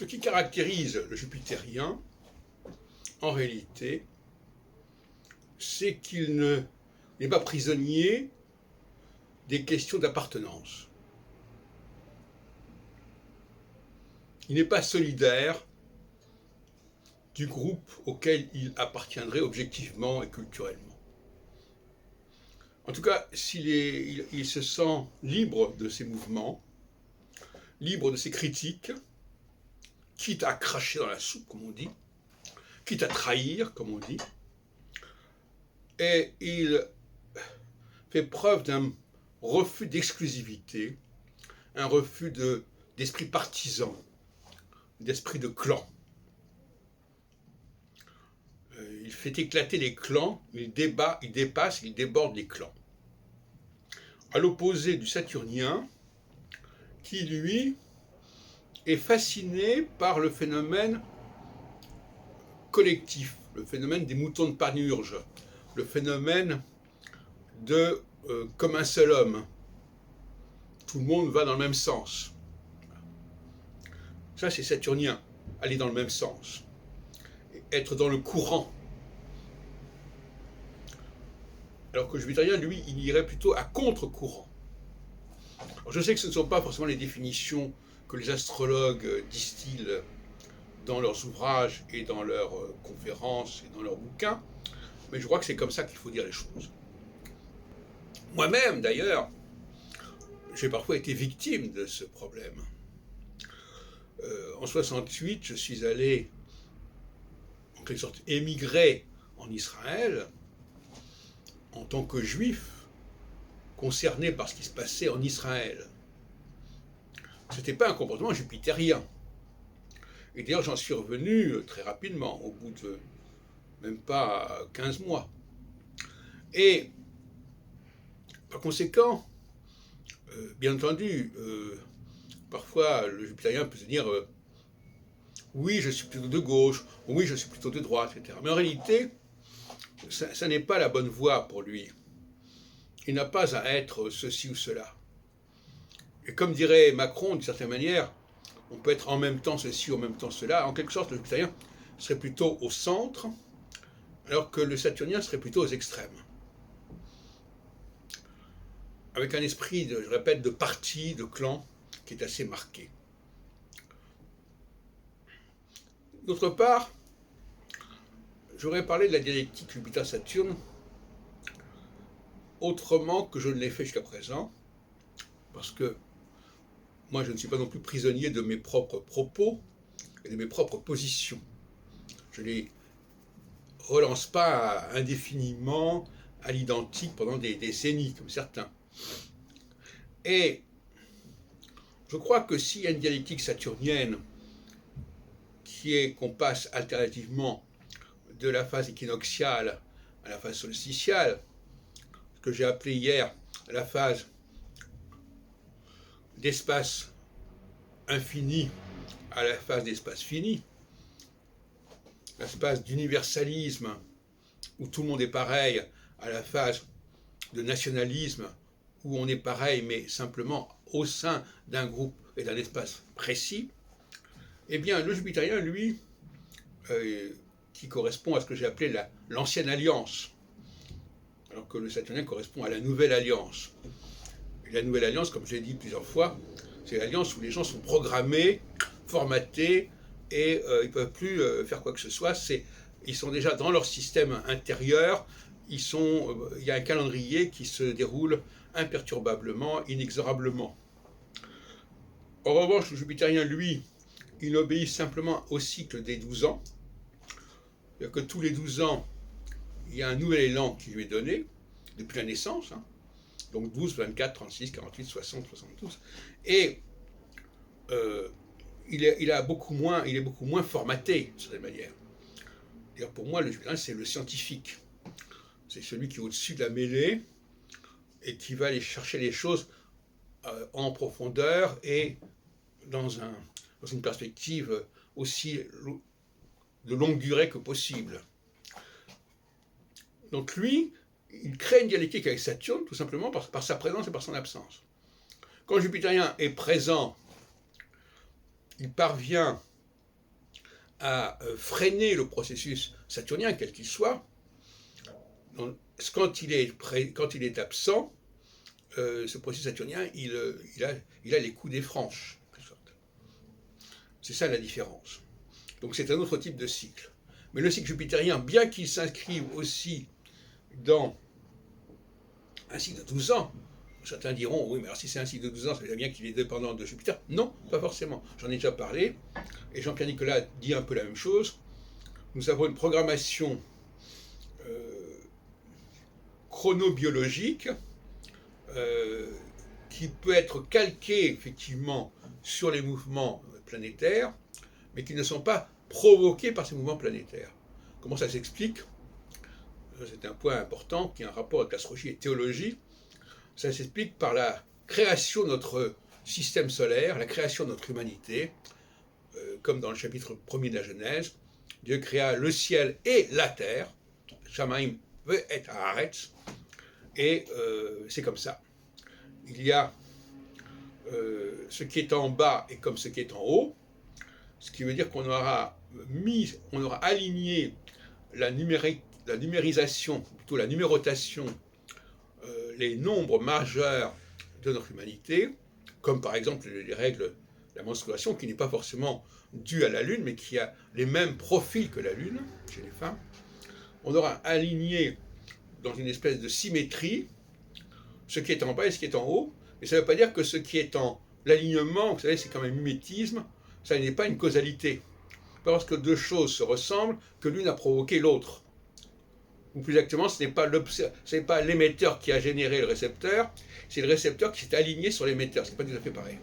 Ce qui caractérise le jupitérien, en réalité, c'est qu'il n'est pas prisonnier des questions d'appartenance. Il n'est pas solidaire du groupe auquel il appartiendrait objectivement et culturellement. En tout cas, il se sent libre de ses mouvements, libre de ses critiques, quitte à cracher dans la soupe, comme on dit, quitte à trahir, comme on dit, et il fait preuve d'un refus d'exclusivité, un refus d'esprit partisan, d'esprit de clan. Il fait éclater les clans, il dépasse, il déborde les clans. À l'opposé du saturnien, qui lui est fasciné par le phénomène collectif, le phénomène des moutons de Panurge, le phénomène de comme un seul homme. Tout le monde va dans le même sens. Ça, c'est saturnien, aller dans le même sens, être dans le courant. Alors que le jupitérien, lui, il irait plutôt à contre-courant. Alors, je sais que ce ne sont pas forcément les définitions que les astrologues distillent dans leurs ouvrages et dans leurs conférences et dans leurs bouquins, mais je crois que c'est comme ça qu'il faut dire les choses. Moi-même, d'ailleurs, j'ai parfois été victime de ce problème. En 68, je suis allé, en quelque sorte, émigrer en Israël en tant que juif concerné par ce qui se passait en Israël. Ce n'était pas un comportement jupitérien. Et d'ailleurs, j'en suis revenu très rapidement, au bout de même pas 15 mois. Et par conséquent, bien entendu, parfois le jupitérien peut se dire oui, je suis plutôt de gauche, oui, je suis plutôt de droite, etc. Mais en réalité, ça n'est pas la bonne voie pour lui. Il n'a pas à être ceci ou cela. Et comme dirait Macron, d'une certaine manière, on peut être en même temps ceci, en même temps cela. En quelque sorte, le jupitérien serait plutôt au centre, alors que le saturnien serait plutôt aux extrêmes. Avec un esprit, je répète, de parti, de clan, qui est assez marqué. D'autre part, j'aurais parlé de la dialectique Jupiter-Saturne autrement que je ne l'ai fait jusqu'à présent, parce que moi je ne suis pas non plus prisonnier de mes propres propos et de mes propres positions. Je ne les relance pas indéfiniment, à l'identique, pendant des décennies, comme certains. Et je crois que s'il y a une dialectique saturnienne qui est qu'on passe alternativement de la phase équinoxiale à la phase solsticiale, ce que j'ai appelé hier la phase d'espace infini à la phase d'espace fini, l'espace d'universalisme où tout le monde est pareil, à la phase de nationalisme où on est pareil mais simplement au sein d'un groupe et d'un espace précis, eh bien le jupitérien, lui, qui correspond à ce que j'ai appelé l'ancienne alliance, alors que le saturnien correspond à la nouvelle alliance. Et la nouvelle alliance, comme je l'ai dit plusieurs fois, c'est l'alliance où les gens sont programmés, formatés, et ils ne peuvent plus faire quoi que ce soit. Ils sont déjà dans leur système intérieur, il y a un calendrier qui se déroule imperturbablement, inexorablement. En revanche, le jupitérien, lui, il obéit simplement au cycle des 12 ans. C'est-à-dire que tous les 12 ans, il y a un nouvel élan qui lui est donné, depuis la naissance, hein. Donc 12, 24, 36, 48, 60, 72. Et il est beaucoup moins formaté, de cette manière. D'ailleurs, pour moi, le jupitérien, c'est le scientifique. C'est celui qui est au-dessus de la mêlée et qui va aller chercher les choses en profondeur et dans une perspective aussi de longue durée que possible. Donc lui, il crée une dialectique avec Saturne, tout simplement par sa présence et par son absence. Quand le jupitérien est présent, il parvient à freiner le processus saturnien, quel qu'il soit. Donc, quand il est absent, ce processus saturnien, il a les coups des franches. C'est ça la différence. Donc c'est un autre type de cycle. Mais le cycle jupitérien, bien qu'il s'inscrive aussi dans un cycle de 12 ans, certains diront, oui, mais alors si c'est un cycle de 12 ans, ça veut dire bien qu'il est dépendant de Jupiter. Non, pas forcément. J'en ai déjà parlé, et Jean-Pierre Nicolas dit un peu la même chose. Nous avons une programmation chronobiologique qui peut être calquée effectivement sur les mouvements planétaires, mais qui ne sont pas provoqués par ces mouvements planétaires. Comment ça s'explique? C'est un point important qui a un rapport avec l'astrologie et théologie. Ça s'explique par la création de notre système solaire, la création de notre humanité, comme dans le chapitre 1er de la Genèse. Dieu créa le ciel et la terre, Shamaim ve'et haaretz, et c'est comme ça. Il y a ce qui est en bas et comme ce qui est en haut, ce qui veut dire qu'on aura aligné la numérisation, plutôt la numérotation, les nombres majeurs de notre humanité, comme par exemple les règles de la menstruation, qui n'est pas forcément due à la Lune, mais qui a les mêmes profils que la Lune chez les femmes. On aura aligné dans une espèce de symétrie ce qui est en bas et ce qui est en haut, mais ça ne veut pas dire que ce qui est en l'alignement, vous savez, c'est comme un mimétisme, ça n'est pas une causalité. Parce que deux choses se ressemblent, que l'une a provoqué l'autre. Ou plus exactement, ce n'est pas l'émetteur qui a généré le récepteur, c'est le récepteur qui s'est aligné sur l'émetteur, ce n'est pas tout à fait pareil.